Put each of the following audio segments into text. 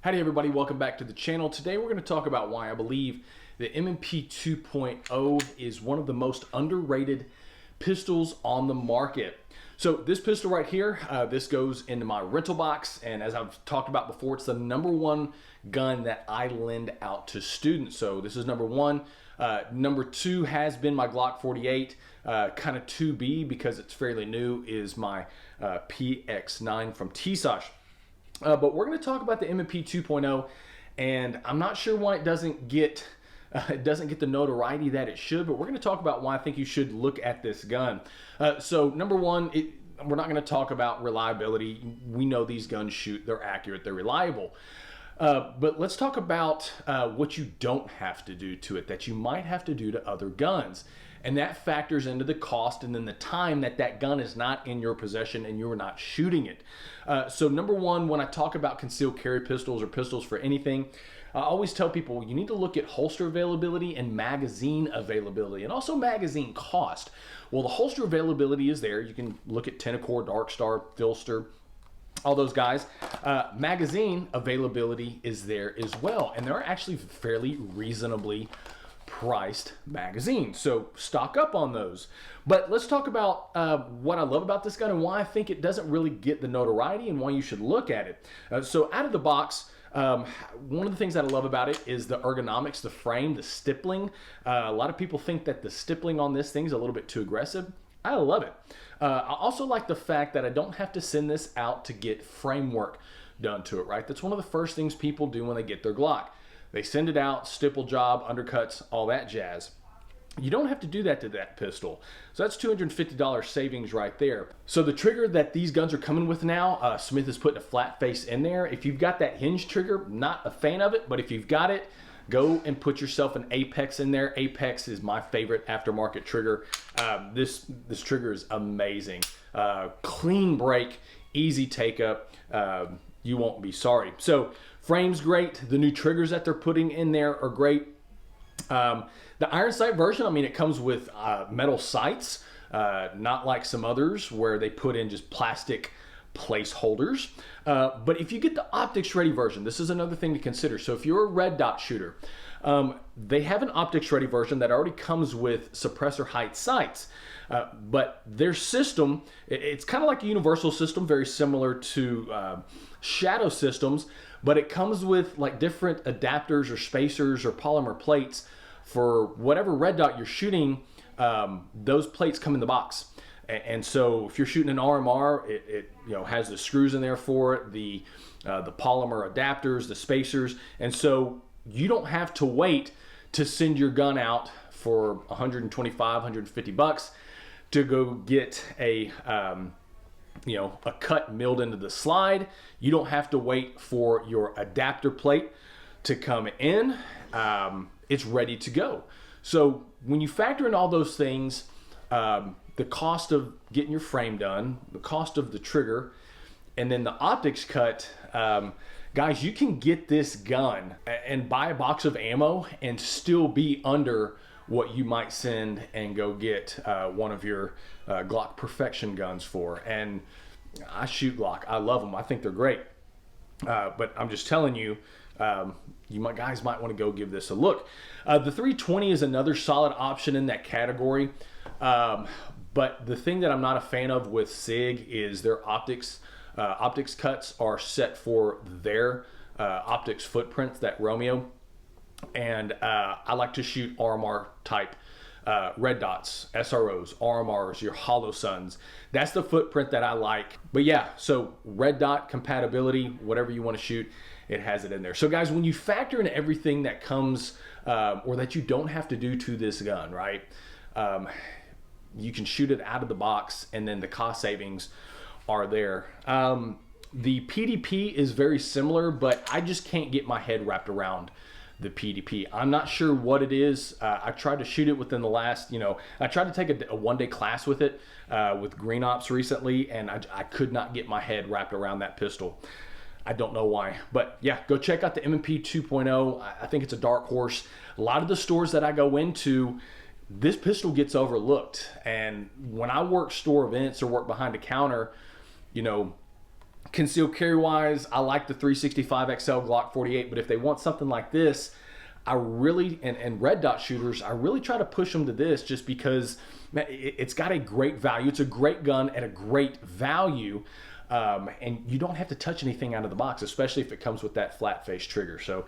Howdy everybody, welcome back to the channel. Today we're going to talk about why I believe the M&P 2.0 is one of the most underrated pistols on the market. So this pistol right here, this goes into my rental box, and as I've talked about before, it's the #1 gun that I lend out to students. So this is #1. Number 2 has been my Glock 48, kind of 2B because it's fairly new, is my PX9 from TSOSH. But we're going to talk about the M&P 2.0, and I'm not sure why it doesn't get the notoriety that it should, but we're going to talk about why I think you should look at this gun. So number one, we're not going to talk about reliability. We know these guns shoot, they're accurate, they're reliable. But let's talk about what you don't have to do to it that you might have to do to other guns. And that factors into the cost and then the time that that gun is not in your possession and you're not shooting it. So number one, when I talk about concealed carry pistols or pistols for anything, I always tell people you need to look at holster availability and magazine availability and also magazine cost. Well, the holster availability is there. You can look at Tenacore, Darkstar, Filster, all those guys. Magazine availability is there as well. And they're actually fairly reasonably priced magazines, so stock up on those. But let's talk about what I love about this gun and why I think it doesn't really get the notoriety and why you should look at it. So out of the box, one of the things that I love about it is the ergonomics, the frame, the stippling. A lot of people think that the stippling on this thing is a little bit too aggressive. I love it. I also like the fact that I don't have to send this out to get framework done to it, right? That's one of the first things people do when they get their Glock. They send it out, stipple job, undercuts, all that jazz. You don't have to do that to that pistol. So that's $250 savings right there. So the trigger that these guns are coming with now, Smith is putting a flat face in there. If you've got that hinge trigger, not a fan of it, but if you've got it, go and put yourself an Apex in there. Apex is my favorite aftermarket trigger. This trigger is amazing. Clean break, easy take up. You won't be sorry. So frame's great. The new triggers that they're putting in there are great. The iron sight version, I mean, it comes with metal sights, not like some others where they put in just plastic placeholders. But if you get the optics ready version, this is another thing to consider. So if you're a red dot shooter, they have an optics ready version that already comes with suppressor height sights. But their system, it's kind of like a universal system, very similar to shadow systems, but it comes with like different adapters or spacers or polymer plates for whatever red dot you're shooting. Those plates come in the box. And so if you're shooting an RMR, it has the screws in there for it, the polymer adapters, the spacers. And so you don't have to wait to send your gun out for 125, 150 bucks to go get a cut milled into the slide. You don't have to wait for your adapter plate to come in. It's ready to go. So when you factor in all those things, the cost of getting your frame done, the cost of the trigger, and then the optics cut, guys, you can get this gun and buy a box of ammo and still be under what you might send and go get one of your Glock Perfection guns for. And I shoot Glock. I love them. I think they're great. But I'm just telling you, guys might want to go give this a look. The 320 is another solid option in that category. But the thing that I'm not a fan of with SIG is their optics cuts are set for their optics footprints, that Romeo. And I like to shoot RMR type red dots, SROs, RMRs, your hollow suns. That's the footprint that I like. But yeah, so red dot compatibility, whatever you want to shoot, it has it in there. So guys, when you factor in everything that comes or that you don't have to do to this gun, right? You can shoot it out of the box and then the cost savings are there. The PDP is very similar, but I just can't get my head wrapped around the PDP. I'm not sure what it is. I tried to shoot it within the last, I tried to take a one-day class with it with Green Ops recently, and I could not get my head wrapped around that pistol. I don't know why, but yeah, go check out the M&P 2.0. I think it's a dark horse. A lot of the stores that I go into, this pistol gets overlooked. And when I work store events or work behind a counter, Concealed carry wise, I like the 365 XL Glock 48, but if they want something like this, I really, and red dot shooters, I really try to push them to this just because it's got a great value. It's a great gun at a great value. And you don't have to touch anything out of the box, especially if it comes with that flat face trigger. So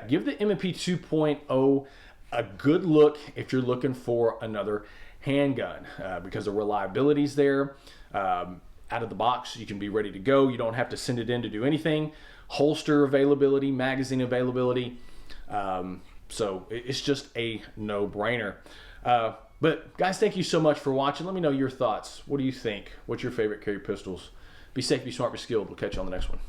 give the M&P 2.0 a good look if you're looking for another handgun, because the reliability's there. Out of the box, you can be ready to go. You don't have to send it in to do anything. Holster availability, magazine availability. So it's just a no-brainer. But guys, thank you so much for watching. Let me know your thoughts. What do you think? What's your favorite carry pistols? Be safe, be smart, be skilled. We'll catch you on the next one.